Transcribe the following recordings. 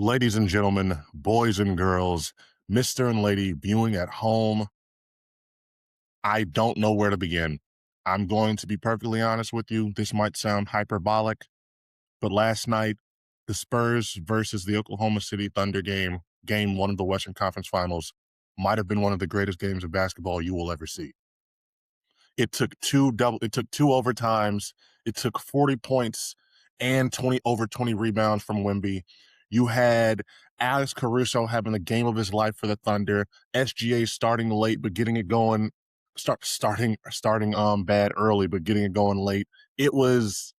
Ladies and gentlemen, boys and girls, Mr. and Lady viewing at home, I don't know where to begin. I'm going to be perfectly honest with you. This might sound hyperbolic, but last night, the Spurs versus the Oklahoma City Thunder game one of the Western Conference Finals, might have been one of the greatest games of basketball you will ever see. It took two overtimes. It took 40 points and 20 rebounds from Wemby. You had Alex Caruso having the game of his life for the Thunder. SGA starting late but getting it going. Starting bad early but getting it going late. It was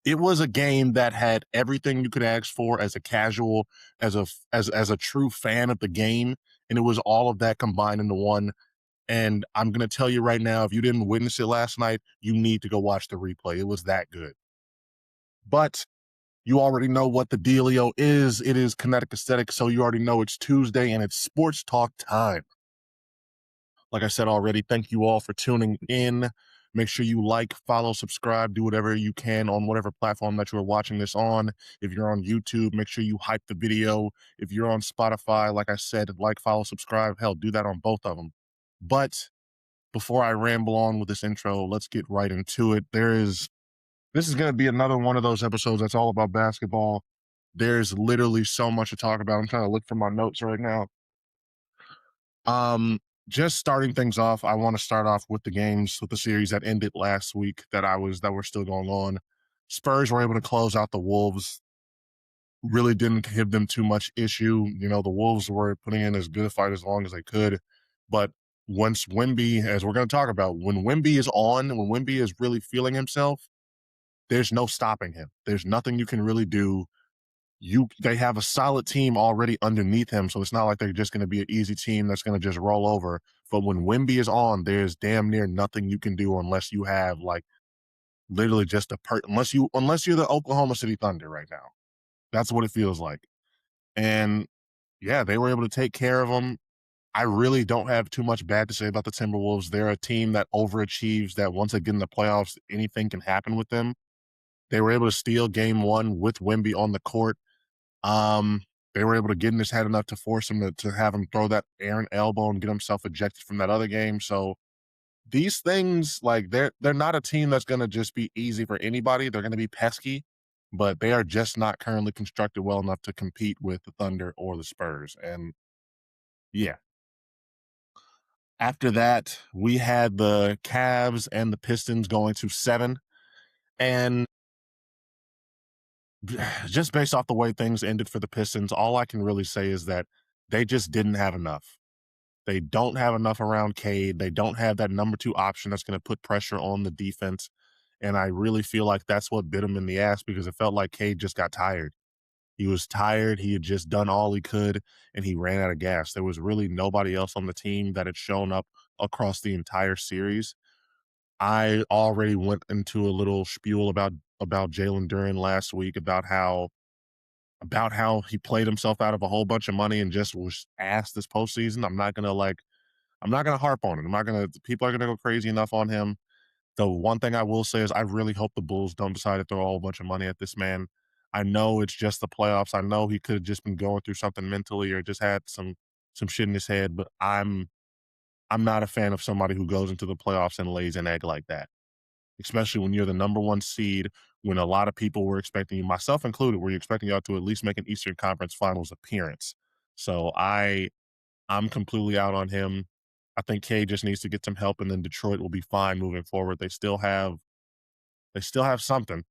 a game that had everything you could ask for as a casual, as a true fan of the game, and it was all of that combined into one. And I'm going to tell you right now, if you didn't witness it last night, you need to go watch the replay. It was that good. But you already know what the dealio is. It is kinetic aesthetic, so you already know it's Tuesday and it's sports talk time. Like I said already, thank you all for tuning in. Make sure you like, follow, subscribe, do whatever you can on whatever platform that you're watching this on. If you're on YouTube, make sure you hype the video. If you're on Spotify, like I said, like, follow, subscribe. Hell, do that on both of them. But before I ramble on with this intro, let's get right into it. This is going to be another one of those episodes that's all about basketball. There's literally so much to talk about. I'm trying to look for my notes right now. Just starting things off, I want to start off with the series that ended last week that were still going on. Spurs were able to close out the Wolves. Really didn't give them too much issue. You know, the Wolves were putting in as good a fight as long as they could. But once Wemby, as we're going to talk about, when Wemby is on, when Wemby is really feeling himself, there's no stopping him. There's nothing you can really do. They have a solid team already underneath him, so it's not like they're just going to be an easy team that's going to just roll over. But when Wemby is on, there's damn near nothing you can do unless you have like literally just unless you're the Oklahoma City Thunder right now. That's what it feels like. And yeah, they were able to take care of them. I really don't have too much bad to say about the Timberwolves. They're a team that overachieves, that once they get in the playoffs, anything can happen with them. They were able to steal game one with Wemby on the court. They were able to get in his head enough to force him to have him throw that errant elbow and get himself ejected from that other game. So these things, like they're not a team that's going to just be easy for anybody. They're going to be pesky, but they are just not currently constructed well enough to compete with the Thunder or the Spurs. And yeah, after that, we had the Cavs and the Pistons going to 7. And just based off the way things ended for the Pistons, all I can really say is that they just didn't have enough. They don't have enough around Cade. They don't have that number 2 option that's going to put pressure on the defense. And I really feel like that's what bit him in the ass, because it felt like Cade just got tired. He was tired. He had just done all he could, and he ran out of gas. There was really nobody else on the team that had shown up across the entire series. I already went into a little spiel about Jalen Duren last week about how he played himself out of a whole bunch of money and just was ass this postseason. I'm not gonna harp on it. People are gonna go crazy enough on him. The one thing I will say is I really hope the Bulls don't decide to throw a whole bunch of money at this man. I know it's just the playoffs. I know he could have just been going through something mentally or just had some shit in his head, but I'm not a fan of somebody who goes into the playoffs and lays an egg like that, especially when you're the number 1 seed, when a lot of people were expecting you, myself included, were you expecting y'all to at least make an Eastern Conference Finals appearance. So I'm completely out on him. I think K just needs to get some help, and then Detroit will be fine moving forward. They still have something.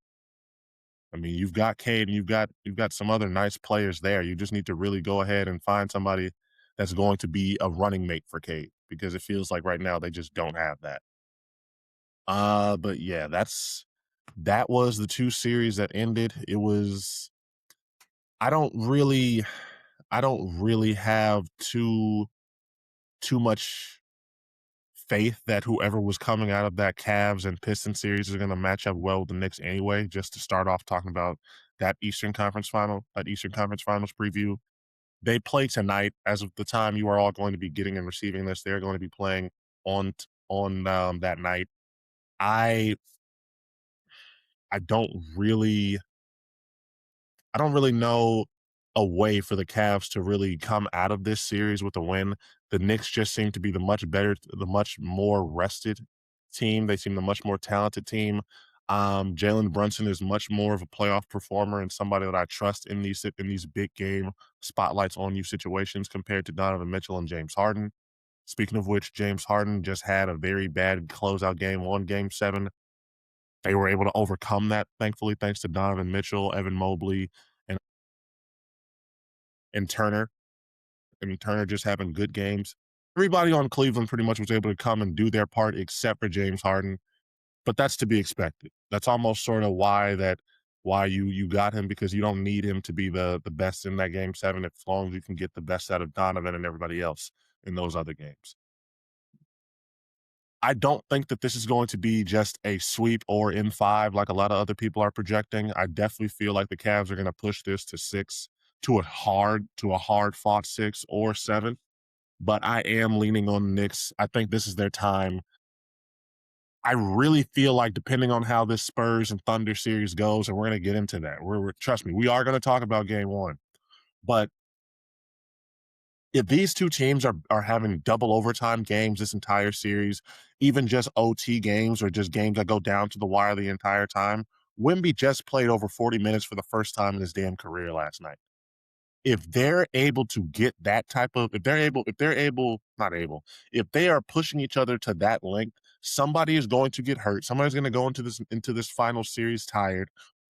I mean, you've got Cade and you've got some other nice players there. You just need to really go ahead and find somebody that's going to be a running mate for Cade, because it feels like right now they just don't have that. But yeah, that was the 2 series that ended. It was I don't really have too much faith that whoever was coming out of that Cavs and Pistons series is going to match up well with the Knicks anyway. Just to start off talking about that Eastern Conference Finals preview. They play tonight. As of the time you are all going to be getting and receiving this, they're going to be playing on that night. I I don't really know a way for the Cavs to really come out of this series with a win. The Knicks just seem to be the much more rested team. They seem the much more talented team. Jalen Brunson is much more of a playoff performer and somebody that I trust in these big game spotlights on you situations compared to Donovan Mitchell and James Harden. Speaking of which, James Harden just had a very bad closeout game on Game 7. They were able to overcome that, thankfully, thanks to Donovan Mitchell, Evan Mobley, and, and Turner. And Turner just having good games. Everybody on Cleveland pretty much was able to come and do their part except for James Harden, but that's to be expected. That's almost sort of why you got him, because you don't need him to be the best in that Game 7 as long as you can get the best out of Donovan and everybody else in those other games. I don't think that this is going to be just a sweep or in 5 like a lot of other people are projecting. I definitely feel like the Cavs are going to push this to 6, to a hard fought 6 or 7. But I am leaning on the Knicks. I think this is their time. I really feel like, depending on how this Spurs and Thunder series goes, and we're going to get into that. Trust me, we are going to talk about Game 1. But if these two teams are having double overtime games this entire series, even just OT games or just games that go down to the wire the entire time, Wemby just played over 40 minutes for the first time in his damn career last night. If they're able to get that type of, if they are pushing each other to that length, somebody is going to get hurt. Somebody's going to go into this final series tired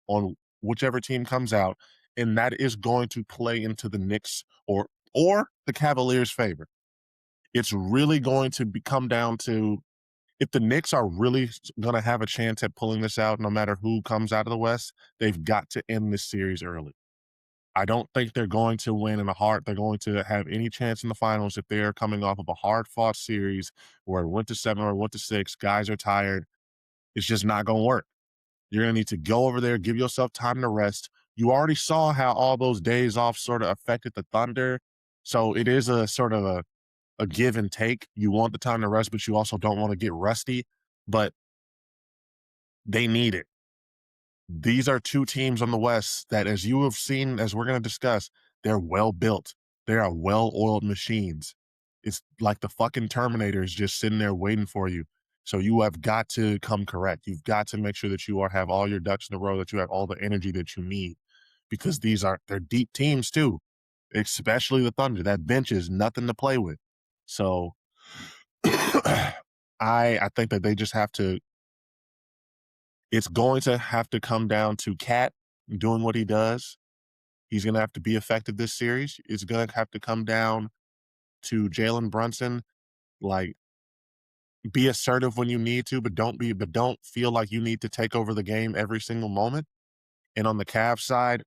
on whichever team comes out, and that is going to play into the Knicks or the Cavaliers' favor. It's really going to come down to, if the Knicks are really going to have a chance at pulling this out, no matter who comes out of the West, they've got to end this series early. I don't think they're going to win they're going to have any chance in the finals if they're coming off of a hard-fought series where it went to 7 or it went to 6, guys are tired. It's just not going to work. You're going to need to go over there, give yourself time to rest. You already saw how all those days off sort of affected the Thunder. So it is a sort of a give and take. You want the time to rest, but you also don't want to get rusty. But they need it. These are two teams on the West that, as you have seen, as we're going to discuss, they're well built. They are well-oiled machines. It's like the fucking Terminator is just sitting there waiting for you. So you have got to come correct. You've got to make sure that have all your ducks in a row, that you have all the energy that you need, because they're deep teams too, especially the Thunder. That bench is nothing to play with. So I think that they just have to, it's going to have to come down to Cat doing what he does. He's going to have to be effective this series. It's going to have to come down to Jalen Brunson, like, be assertive when you need to, but don't feel like you need to take over the game every single moment. And on the Cavs side,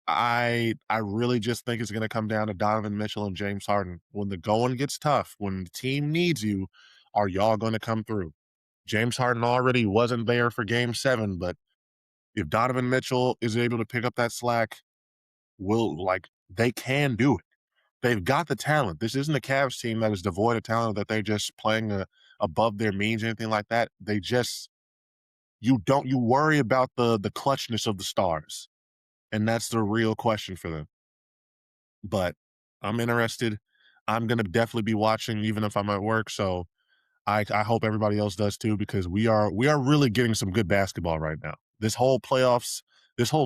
I really just think it's going to come down to Donovan Mitchell and James Harden. When the going gets tough, when the team needs you, are y'all going to come through? James Harden already wasn't there for Game 7, but if Donovan Mitchell is able to pick up that slack, they can do it. They've got the talent. This isn't a Cavs team that is devoid of talent, that they're just playing above their means, anything like that. You worry about the clutchness of the stars, and that's the real question for them. But I'm interested. I'm gonna definitely be watching, even if I'm at work. So I hope everybody else does too, because we are really getting some good basketball right now. This whole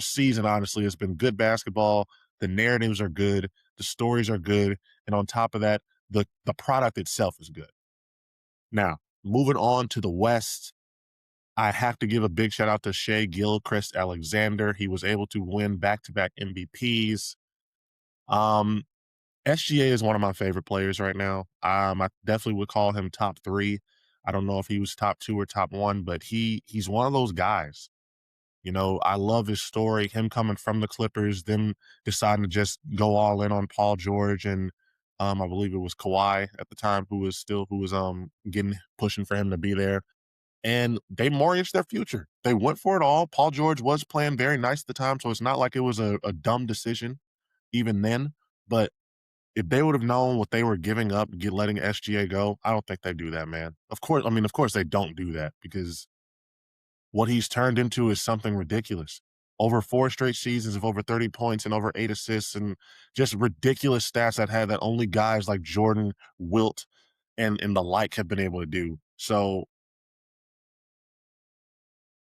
season, honestly, has been good basketball. The narratives are good, the stories are good, and on top of that, the product itself is good. Now, moving on to the West, I have to give a big shout out to Shea Gilchrist-Alexander. He was able to win back-to-back MVPs. SGA is one of my favorite players right now. I definitely would call him top 3. I don't know if he was top 2 or top 1, but he's one of those guys. You know, I love his story, him coming from the Clippers, them deciding to just go all in on Paul George and I believe it was Kawhi at the time who was getting pushing for him to be there. And they mortgaged their future. They went for it all. Paul George was playing very nice at the time, so it's not like it was a dumb decision even then. But if they would have known what they were giving up, letting SGA go, I don't think they do that, man. Of course they don't do that, because what he's turned into is something ridiculous. over 4 straight seasons of over 30 points and over 8 assists and just ridiculous stats that had that only guys like Jordan, Wilt, and the like have been able to do. So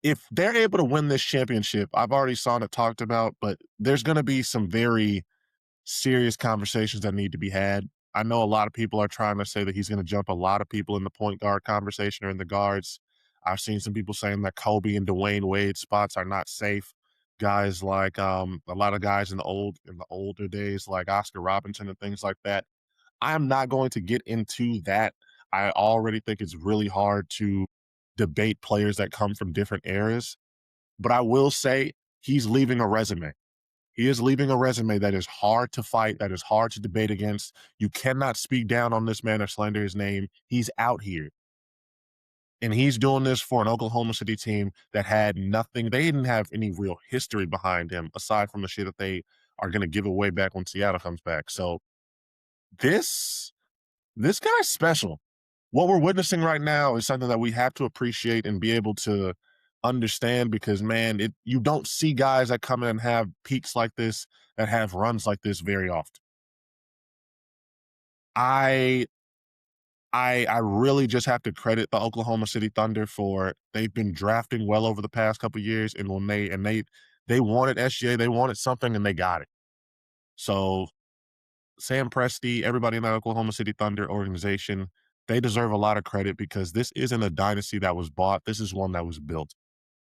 if they're able to win this championship, I've already saw it talked about, but there's going to be some very serious conversations that need to be had. I know a lot of people are trying to say that he's going to jump a lot of people in the point guard conversation or in the guards. I've seen some people saying that Kobe and Dwayne Wade spots are not safe. Guys like a lot of guys in the older days, like Oscar Robinson and things like that. I am not going to get into that. I already think it's really hard to debate players that come from different eras, but I will say he's leaving a resume. He is leaving a resume that is hard to fight, that is hard to debate against. You cannot speak down on this man or slander his name. He's out here. And he's doing this for an Oklahoma City team that had nothing. They didn't have any real history behind him aside from the shit that they are going to give away back when Seattle comes back. So this this guy's special. What we're witnessing right now is something that we have to appreciate and be able to understand because man, you don't see guys that come in and have peaks like this, that have runs like this very often. I I really just have to credit the Oklahoma City Thunder for they've been drafting well over the past couple years, and when they wanted SGA, they wanted something, and they got it. So Sam Presti, everybody in that Oklahoma City Thunder organization, they deserve a lot of credit because this isn't a dynasty that was bought. This is one that was built.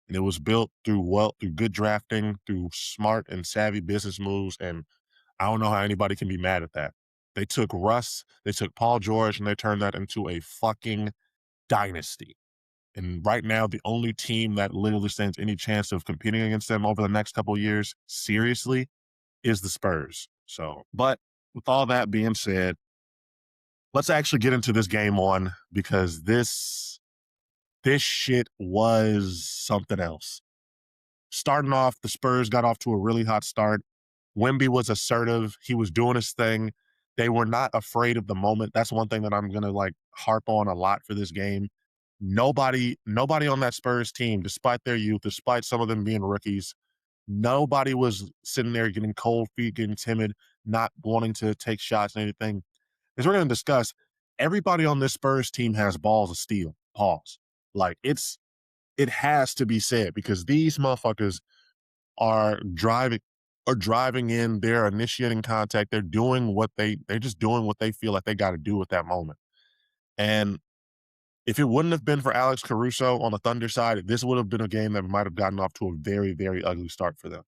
And it was built through good drafting, through smart and savvy business moves. And I don't know how anybody can be mad at that. They took Russ, they took Paul George, and they turned that into a fucking dynasty. And right now, the only team that literally stands any chance of competing against them over the next couple of years, seriously, is the Spurs. So, but with all that being said, let's actually get into this game one because this shit was something else. Starting off, the Spurs got off to a really hot start. Wemby was assertive. He was doing his thing. They were not afraid of the moment. That's one thing that I'm gonna like harp on a lot for this game. Nobody on that Spurs team, despite their youth, despite some of them being rookies, nobody was sitting there getting cold feet, getting timid, not wanting to take shots and anything. As we're gonna discuss, everybody on this Spurs team has balls of steel. Pause. Like it has to be said because these motherfuckers are driving in, they're initiating contact, they're just doing what they feel like they got to do at that moment. And if it wouldn't have been for Alex Caruso on the Thunder side, this would have been a game that might have gotten off to a very, very ugly start for them.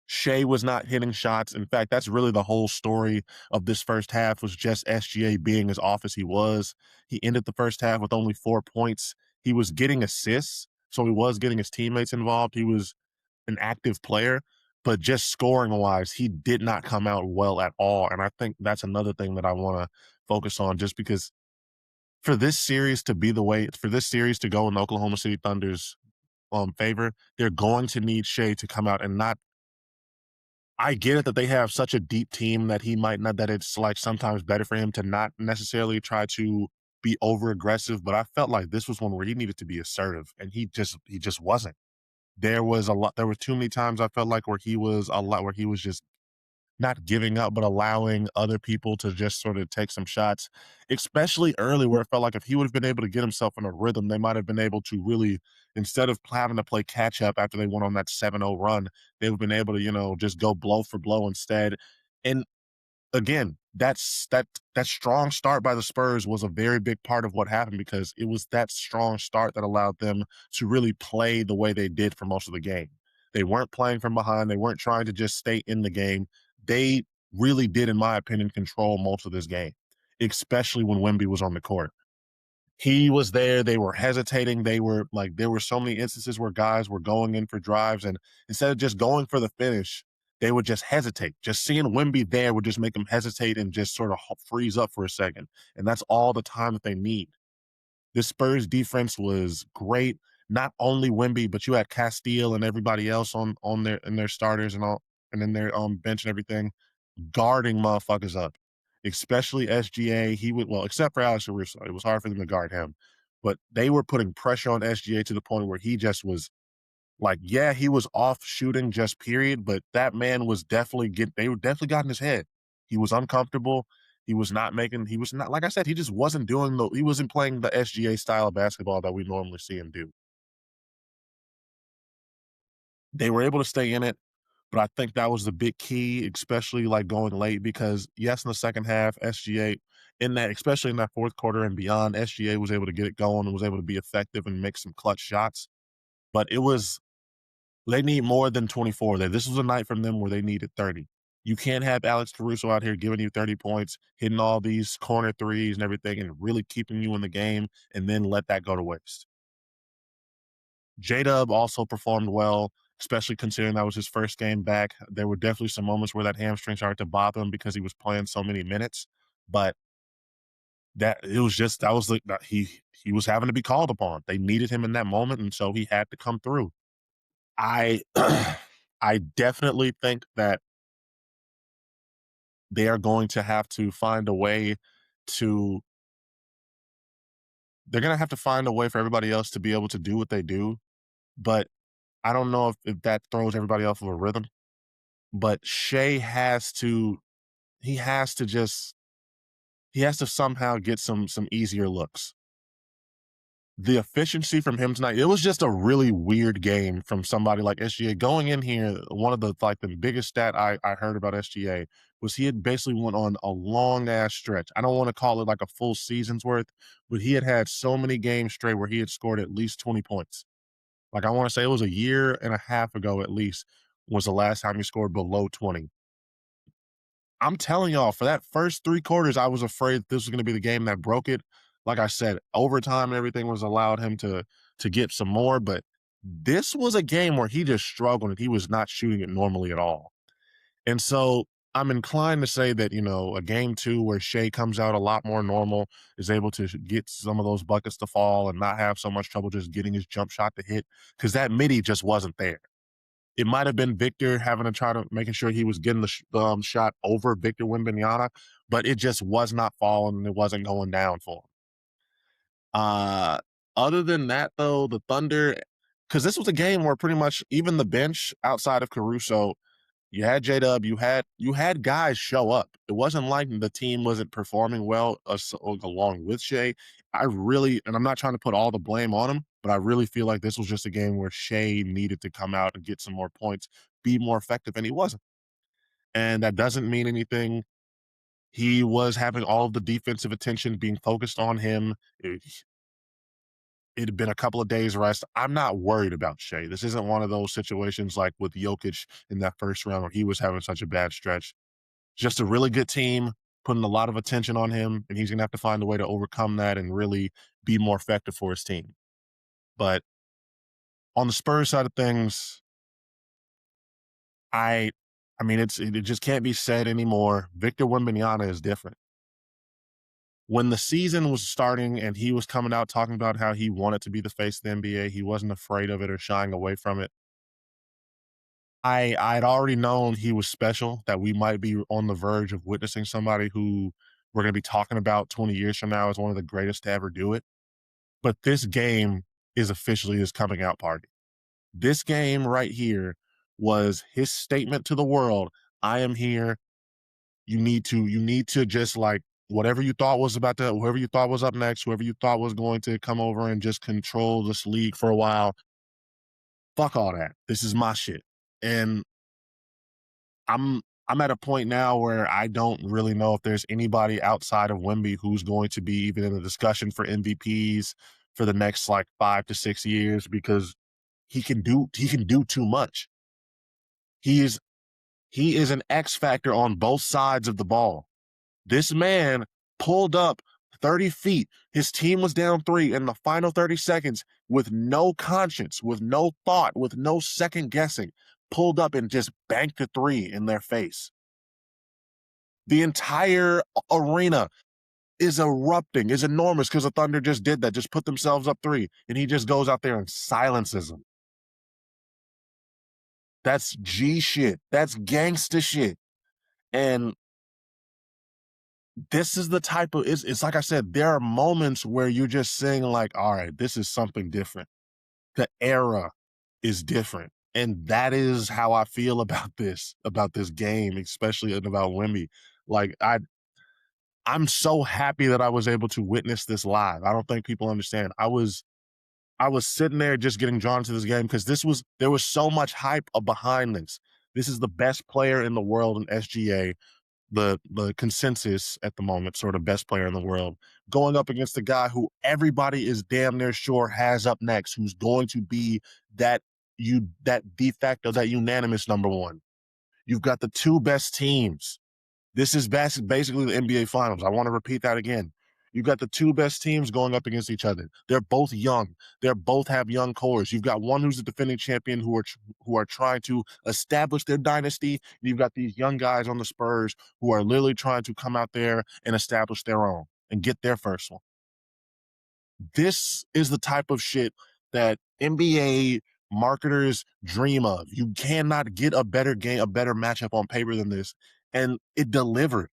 Shea was not hitting shots. In fact, that's really the whole story of this first half was just SGA being as off as he was. He ended the first half with only 4 points. He was getting assists, so he was getting his teammates involved. He was an active player, but just scoring wise, he did not come out well at all. And I think that's another thing that I want to focus on just because for this series to be the way, for this series to go in Oklahoma City Thunder's favor, they're going to need Shea to come out and not. I get it that they have such a deep team that he might not, that it's like sometimes better for him to not necessarily try to be over aggressive, but I felt like this was one where he needed to be assertive and he just wasn't. There were too many times I felt like where he was just not giving up, but allowing other people to just sort of take some shots, especially early where it felt like if he would have been able to get himself in a rhythm, they might have been able to really, instead of having to play catch up after they went on that 7-0 run, they've been able to, just go blow for blow instead. And again, that strong start by the Spurs was a very big part of what happened because it was that strong start that allowed them to really play the way they did for most of the game. They weren't playing from behind. They weren't trying to just stay in the game. They really did, in my opinion, control most of this game, especially when Wemby was on the court. He was there. They were hesitating. There were so many instances where guys were going in for drives, and instead of just going for the finish, they would just hesitate. Just seeing Wemby there would just make them hesitate and just sort of freeze up for a second. And that's all the time that they need. This Spurs defense was great. Not only Wemby, but you had Castile and everybody else on their starters and all and in their bench and everything guarding motherfuckers up, especially SGA. Except for Alex Caruso, it was hard for them to guard him, but they were putting pressure on SGA to the point where he just was Like, yeah, he was off shooting just period, but that man was definitely they were definitely got in his head. He was uncomfortable. He was not, like I said, he just wasn't he wasn't playing the SGA style of basketball that we normally see him do. They were able to stay in it, but I think that was the big key, especially like going late because yes, in the second half, SGA in that, especially in that fourth quarter and beyond, SGA was able to get it going and was able to be effective and make some clutch shots. But they need more than 24 there. This was a night from them where they needed 30. You can't have Alex Caruso out here giving you 30 points, hitting all these corner threes and everything, and really keeping you in the game, and then let that go to waste. J-Dub also performed well, especially considering that was his first game back. There were definitely some moments where that hamstring started to bother him because he was playing so many minutes, but that was the he was having to be called upon. They needed him in that moment, and so he had to come through. I I definitely think that they are going to have to find a way to they're gonna have to find a way for everybody else to be able to do what they do, but I don't know if that throws everybody off of a rhythm. But Shea has to just he has to somehow get some easier looks. The efficiency from him tonight, it was just a really weird game from somebody like SGA going in here. One of the biggest stat I heard about SGA was he had basically went on a long ass stretch. I don't want to call it like a full season's worth, but he had so many games straight where he had scored at least 20 points. Like I want to say it was a year and a half ago at least was the last time he scored below 20. I'm telling y'all, for that first 3 quarters, I was afraid this was gonna be the game that broke it. Like I said, overtime and everything was allowed him to get some more, but this was a game where he just struggled and he was not shooting it normally at all. And so I'm inclined to say that, a game 2 where Shea comes out a lot more normal, is able to get some of those buckets to fall and not have so much trouble just getting his jump shot to hit, because that midi just wasn't there. It might have been Victor having to try to making sure he was getting the shot over Victor Wembanyama, but it just was not falling and it wasn't going down for him. Other than that, though, the Thunder, because this was a game where pretty much even the bench outside of Caruso, you had J-Dub, you had guys show up. It wasn't like the team wasn't performing well along with Shea. And I'm not trying to put all the blame on him, but I really feel like this was just a game where Shea needed to come out and get some more points, be more effective, and he wasn't. And that doesn't mean anything. He was having all of the defensive attention being focused on him. It had been a couple of days rest. I'm not worried about Shea. This isn't one of those situations like with Jokic in that first round where he was having such a bad stretch. Just a really good team, putting a lot of attention on him, and he's gonna have to find a way to overcome that and really be more effective for his team. But on the Spurs side of things, I I mean it just can't be said anymore. Victor Wembanyama is different. When the season was starting and he was coming out talking about how he wanted to be the face of the NBA, he wasn't afraid of it or shying away from it. I'd already known he was special, that we might be on the verge of witnessing somebody who we're gonna be talking about 20 years from now as one of the greatest to ever do it. But this game is officially his coming out party. This game right here was his statement to the world. I am here. You need to just like whoever you thought was up next, whoever you thought was going to come over and just control this league for a while. Fuck all that. This is my shit. And I'm I'm at a point now where I don't really know if there's anybody outside of Wemby who's going to be even in the discussion for MVPs for the next like 5 to 6 years because he can do too much. He is he is an X factor on both sides of the ball. This man pulled up 30 feet. His team was down 3 in the final 30 seconds with no conscience, with no thought, with no second guessing, pulled up and just banked a 3 in their face. The entire arena is erupting, is enormous because the Thunder just did that, just put themselves up 3, and he just goes out there and silences them. That's G shit. That's gangsta shit. And this is the type of it's like I said, there are moments where you're just saying like, all right, this is something different. The era. is different. And that is how I feel about this game, especially about Wemby. Like I'm so happy that I was able to witness this live. I don't think people understand. I was sitting there just getting drawn to this game because there was so much hype behind this. This is the best player in the world in SGA, the consensus at the moment, sort of best player in the world, going up against the guy who everybody is damn near sure has up next, who's going to be that that de facto, that unanimous number one. You've got the two best teams. This is basically the NBA Finals. I want to repeat that again. You've got the two best teams going up against each other. They're both young. They both have young cores. You've got one who's the defending champion who are trying to establish their dynasty. And you've got these young guys on the Spurs who are literally trying to come out there and establish their own and get their first one. This is the type of shit that NBA marketers dream of. You cannot get a better game, a better matchup on paper than this. And it delivered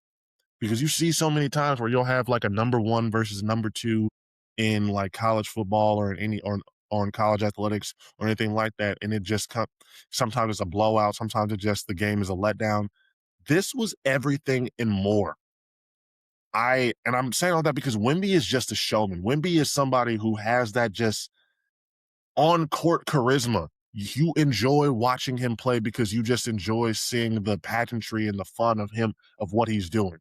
because you see so many times where you'll have like a number one versus number two in like college football or in any or in college athletics or anything like that. And it just sometimes it's a blowout. Sometimes it just the game is a letdown. This was everything and more. And I'm saying all that because Wemby is just a showman. Wemby is somebody who has that just on court charisma. You enjoy watching him play because you just enjoy seeing the pageantry and the fun of him, of what he's doing.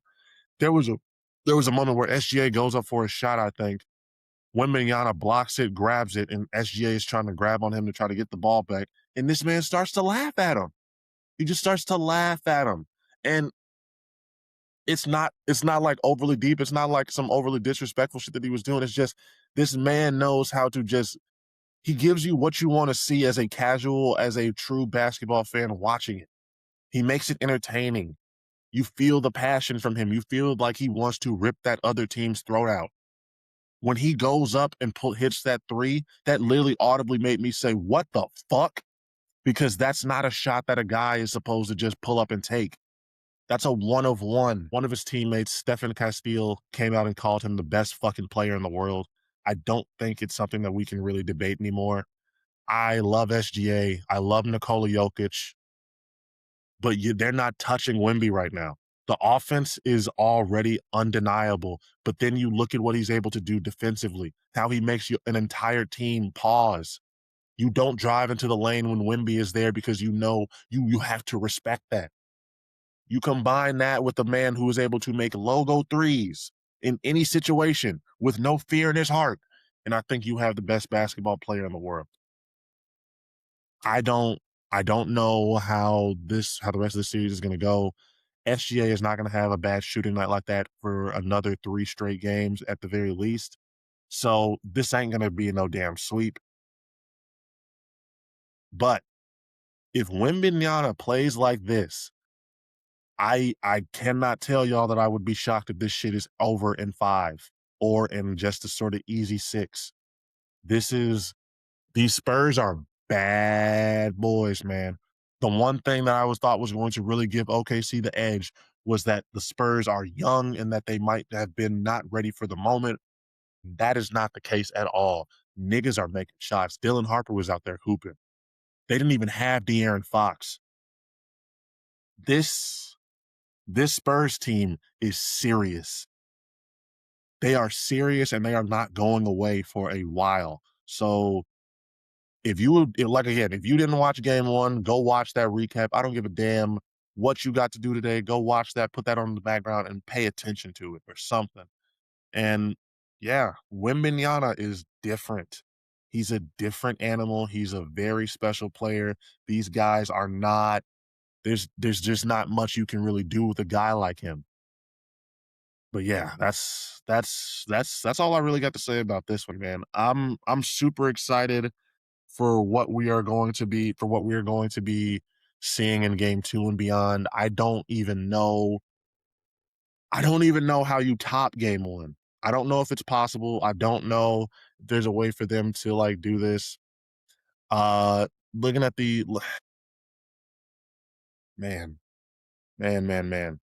There was a moment where SGA goes up for a shot, I think. Wembanyama blocks it, grabs it, and SGA is trying to grab on him to try to get the ball back. And this man starts to laugh at him. He just starts to laugh at him. And it's not like overly deep. It's not like some overly disrespectful shit that he was doing. It's just this man knows how to just he gives you what you want to see as a casual, as a true basketball fan watching it. He makes it entertaining. You feel the passion from him. You feel like he wants to rip that other team's throat out. When he goes up and hits that three, that literally audibly made me say, "What the fuck?" Because that's not a shot that a guy is supposed to just pull up and take. That's a one of one. One of his teammates, Stephen Castile, came out and called him the best fucking player in the world. I don't think it's something that we can really debate anymore. I love SGA. I love Nikola Jokic, but they're not touching Wemby right now. The offense is already undeniable, but then you look at what he's able to do defensively, how he makes an entire team pause. You don't drive into the lane when Wemby is there because you know you have to respect that. You combine that with a man who is able to make logo threes in any situation with no fear in his heart, and I think you have the best basketball player in the world. I don't I don't know how the rest of the series is going to go. SGA is not going to have a bad shooting night like that for another 3 straight games at the very least. So this ain't going to be no damn sweep. But if Wembanyama plays like this, I cannot tell y'all that I would be shocked if this shit is over in 5 or in just a sort of easy 6. This is These Spurs are bad boys, man. The one thing that I was thought was going to really give OKC the edge was that the Spurs are young and that they might have been not ready for the moment. That is not the case at all. Niggas are making shots. Dylan Harper was out there hooping. They didn't even have De'Aaron Fox. This this Spurs team is serious. They are serious and they are not going away for a while. So like again, if you didn't watch game one, go watch that recap. I don't give a damn what you got to do today. Go watch that, put that on the background and pay attention to it or something. And yeah, Wembanyama is different. He's a different animal. He's a very special player. These guys are not, there's just not much you can really do with a guy like him. But yeah, that's all I really got to say about this one, man. I'm super excited for what we are going to be seeing in game 2 and beyond. I don't even know how you top game 1. I don't know if it's possible. I don't know if there's a way for them to like do this. Looking at the man, man.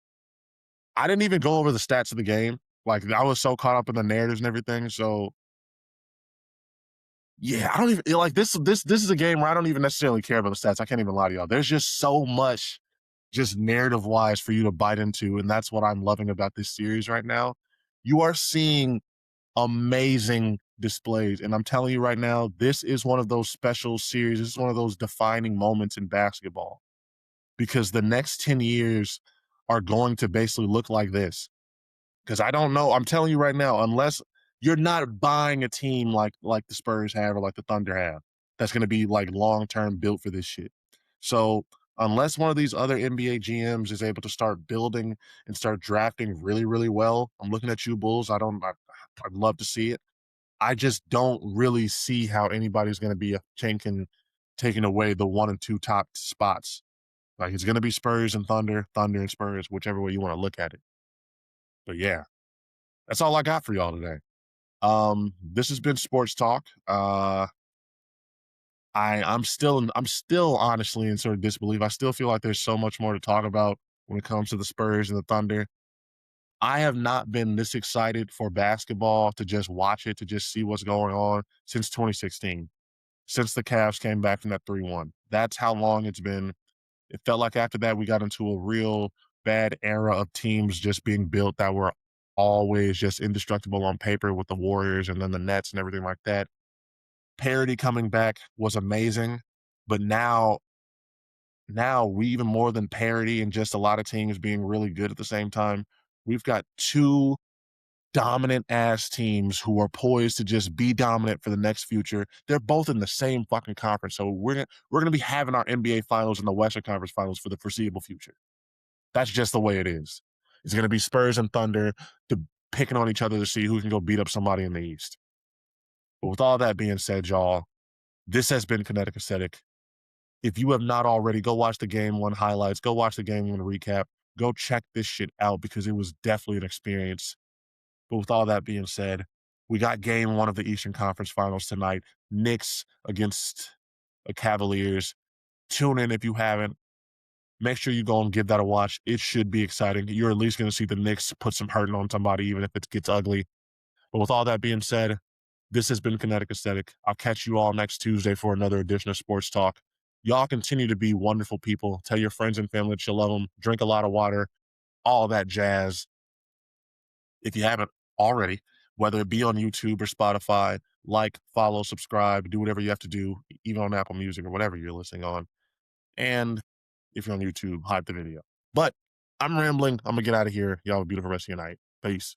I didn't even go over the stats of the game. Like I was so caught up in the narratives and everything. So Yeah, I don't even like this is a game where I don't even necessarily care about the stats. I can't even lie to y'all. There's just so much just narrative wise for you to bite into. And that's what I'm loving about this series right now. You are seeing amazing displays. And I'm telling you right now, this is one of those special series. This is one of those defining moments in basketball because the next 10 years are going to basically look like this. Because I don't know. I'm telling you right now, unless you're not buying a team like the Spurs have or like the Thunder have, that's going to be like long term built for this shit. So unless one of these other NBA GMs is able to start building and start drafting really, really well, I'm looking at you, Bulls. I'd love to see it. I just don't really see how anybody's going to be taking away the 1 and 2 top spots. Like it's going to be Spurs and Thunder, Thunder and Spurs, whichever way you want to look at it. But yeah, that's all I got for y'all today. This has been Sports Talk. I'm still honestly in sort of disbelief. I still feel like there's so much more to talk about when it comes to the Spurs and the Thunder. I have not been this excited for basketball to just watch it, to just see what's going on since 2016, since the Cavs came back from that 3-1. That's how long it's been. It felt like after that, we got into a real bad era of teams just being built that were always just indestructible on paper with the Warriors and then the Nets and everything like that. Parity coming back was amazing, but now we even more than parity and just a lot of teams being really good at the same time. We've got two dominant ass teams who are poised to just be dominant for the next future. They're both in the same fucking conference. So we're gonna be having our NBA finals and the Western Conference finals for the foreseeable future. That's just the way it is. It's gonna be Spurs and Thunder picking on each other to see who can go beat up somebody in the East. But with all that being said, y'all, this has been Kinetic Aesthetic. If you have not already, go watch the game one highlights, go watch the game one recap, go check this shit out because it was definitely an experience. But with all that being said, we got game one of the Eastern Conference Finals tonight. Knicks against the Cavaliers. Tune in if you haven't. Make sure you go and give that a watch. It should be exciting. You're at least going to see the Knicks put some hurting on somebody, even if it gets ugly. But with all that being said, this has been Kinetic Aesthetic. I'll catch you all next Tuesday for another edition of Sports Talk. Y'all continue to be wonderful people. Tell your friends and family that you love them. Drink a lot of water, all that jazz. If you haven't already, whether it be on YouTube or Spotify, like, follow, subscribe, do whatever you have to do, even on Apple Music or whatever you're listening on. And if you're on YouTube, hype the video. But I'm rambling. I'm going to get out of here. Y'all have a beautiful rest of your night. Peace.